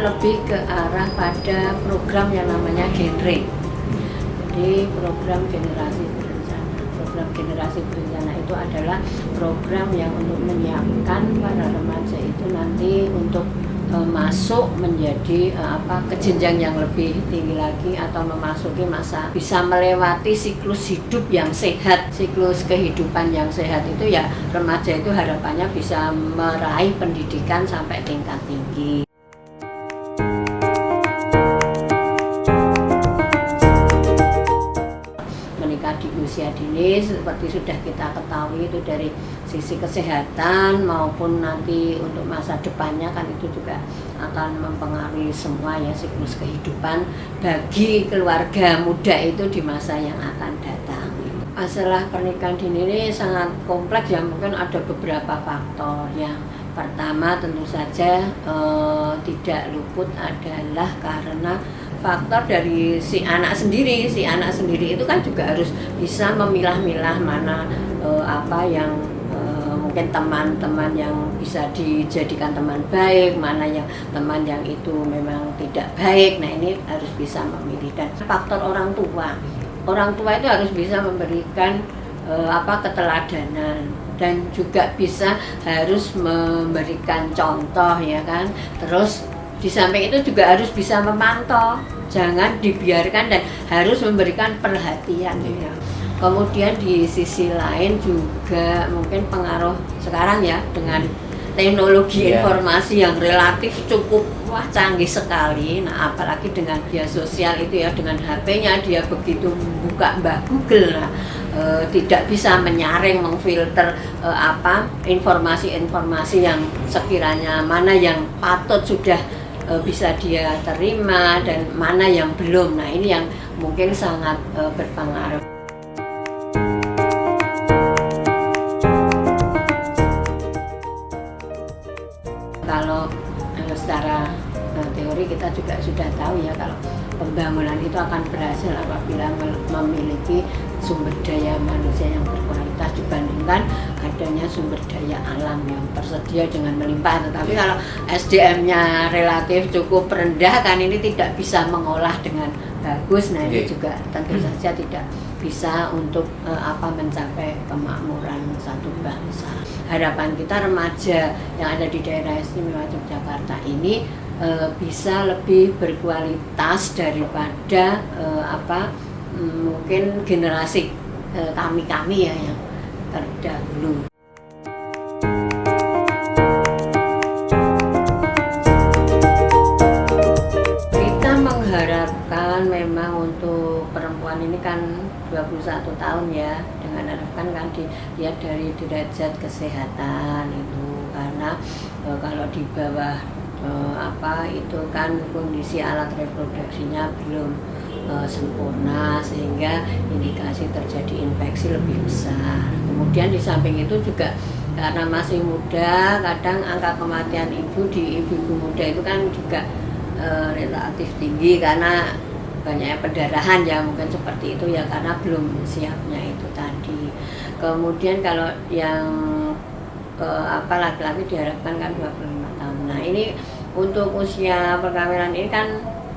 lebih ke arah pada program yang namanya genre. Jadi program generasi berencana. Program generasi berencana itu adalah program yang untuk menyiapkan para remaja itu nanti untuk masuk menjadi ke jenjang yang lebih tinggi lagi atau memasuki masa bisa melewati siklus hidup yang sehat. Siklus kehidupan yang sehat itu ya remaja itu harapannya bisa meraih pendidikan sampai tingkat tinggi. Di usia dini seperti sudah kita ketahui itu dari sisi kesehatan maupun nanti untuk masa depannya kan itu juga akan mempengaruhi semua ya siklus kehidupan bagi keluarga muda itu di masa yang akan datang. Masalah pernikahan dini ini sangat kompleks ya, mungkin ada beberapa faktor. Yang pertama tentu saja tidak luput adalah karena faktor dari si anak sendiri. Si anak sendiri itu kan juga harus bisa memilah-milah mana apa yang mungkin teman-teman yang bisa dijadikan teman baik, mana yang teman yang itu memang tidak baik. Nah ini harus bisa memilih. Dan faktor orang tua itu harus bisa memberikan keteladanan dan juga bisa harus memberikan contoh ya kan. Terus di samping itu juga harus bisa memantau, jangan dibiarkan dan harus memberikan perhatian ya. Kemudian di sisi lain juga mungkin pengaruh sekarang ya dengan teknologi informasi yang relatif cukup canggih sekali. Nah apalagi dengan media sosial itu ya, dengan HP-nya dia begitu buka Google, nah, tidak bisa menyaring, memfilter informasi-informasi yang sekiranya mana yang patut sudah bisa dia terima dan mana yang belum. Nah ini yang mungkin sangat berpengaruh. Kalau secara teori kita juga sudah tahu ya kalau pembangunan itu akan berhasil apabila memiliki sumber daya manusia yang berkualitas dibandingkan adanya sumber daya alam yang tersedia dengan melimpah. Tetapi kalau SDM-nya relatif cukup rendah kan ini tidak bisa mengolah dengan bagus. Nah ini juga tentu saja tidak bisa untuk mencapai kemakmuran satu bangsa. Harapan kita remaja yang ada di daerah istimewa Yogyakarta ini bisa lebih berkualitas daripada mungkin generasi kami ya yang terdahulu. Kita mengharapkan memang untuk perempuan ini kan 21 tahun ya, dengan harapan kan dilihat dari derajat kesehatan itu, karena kalau di bawah itu kan kondisi alat reproduksinya belum sempurna sehingga indikasi terjadi infeksi lebih besar. Kemudian di samping itu juga karena masih muda, kadang angka kematian ibu di ibu-ibu muda itu kan juga relatif tinggi karena banyaknya pendarahan ya, mungkin seperti itu ya, karena belum siapnya itu tadi. Kemudian kalau yang laki-laki diharapkan kan 25 tahun. Nah ini untuk usia perkawinan ini kan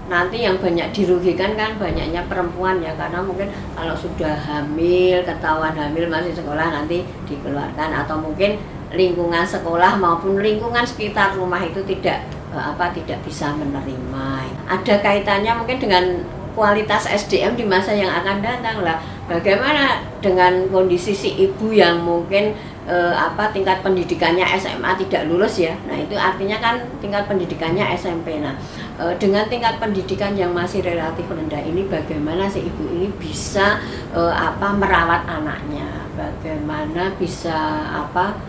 nanti yang banyak dirugikan kan banyaknya perempuan ya, karena mungkin kalau sudah hamil, ketahuan hamil masih sekolah nanti dikeluarkan, atau mungkin lingkungan sekolah maupun lingkungan sekitar rumah itu tidak bisa menerima. Ada kaitannya mungkin dengan kualitas SDM di masa yang akan datang lah. Bagaimana dengan kondisi si ibu yang mungkin tingkat pendidikannya SMA tidak lulus ya. Nah itu artinya kan tingkat pendidikannya SMP. Nah dengan tingkat pendidikan yang masih relatif rendah ini, bagaimana si ibu ini bisa merawat anaknya, bagaimana bisa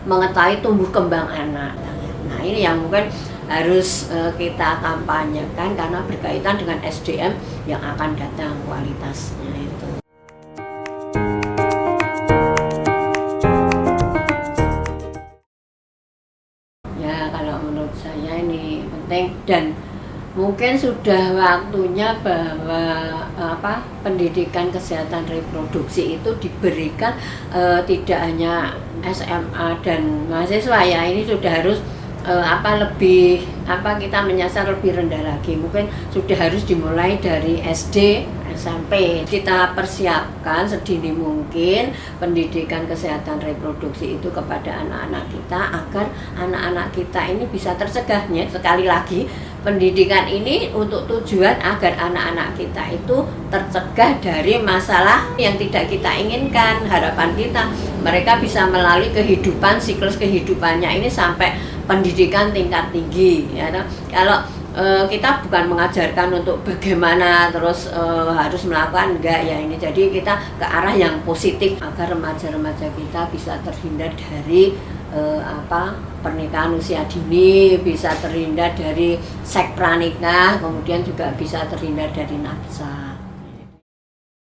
mengetahui tumbuh kembang anak. Nah ini yang mungkin harus kita kampanyekan karena berkaitan dengan SDM yang akan datang kualitasnya itu. Ya kalau menurut saya ini penting dan mungkin sudah waktunya bahwa pendidikan kesehatan reproduksi itu diberikan tidak hanya SMA dan mahasiswa ya, ini sudah harus kita menyasar lebih rendah lagi, mungkin sudah harus dimulai dari SD SMP. Kita persiapkan sedini mungkin pendidikan kesehatan reproduksi itu kepada anak-anak kita agar anak-anak kita ini bisa tercegahnya. Sekali lagi, pendidikan ini untuk tujuan agar anak-anak kita itu tercegah dari masalah yang tidak kita inginkan. Harapan kita mereka bisa melalui siklus kehidupannya ini sampai pendidikan tingkat tinggi ya. Kalau kita bukan mengajarkan untuk bagaimana terus harus melakukan, enggak ya, ini jadi kita ke arah yang positif agar remaja-remaja kita bisa terhindar dari pernikahan usia dini, bisa terhindar dari seks pranikah, kemudian juga bisa terhindar dari nafsa.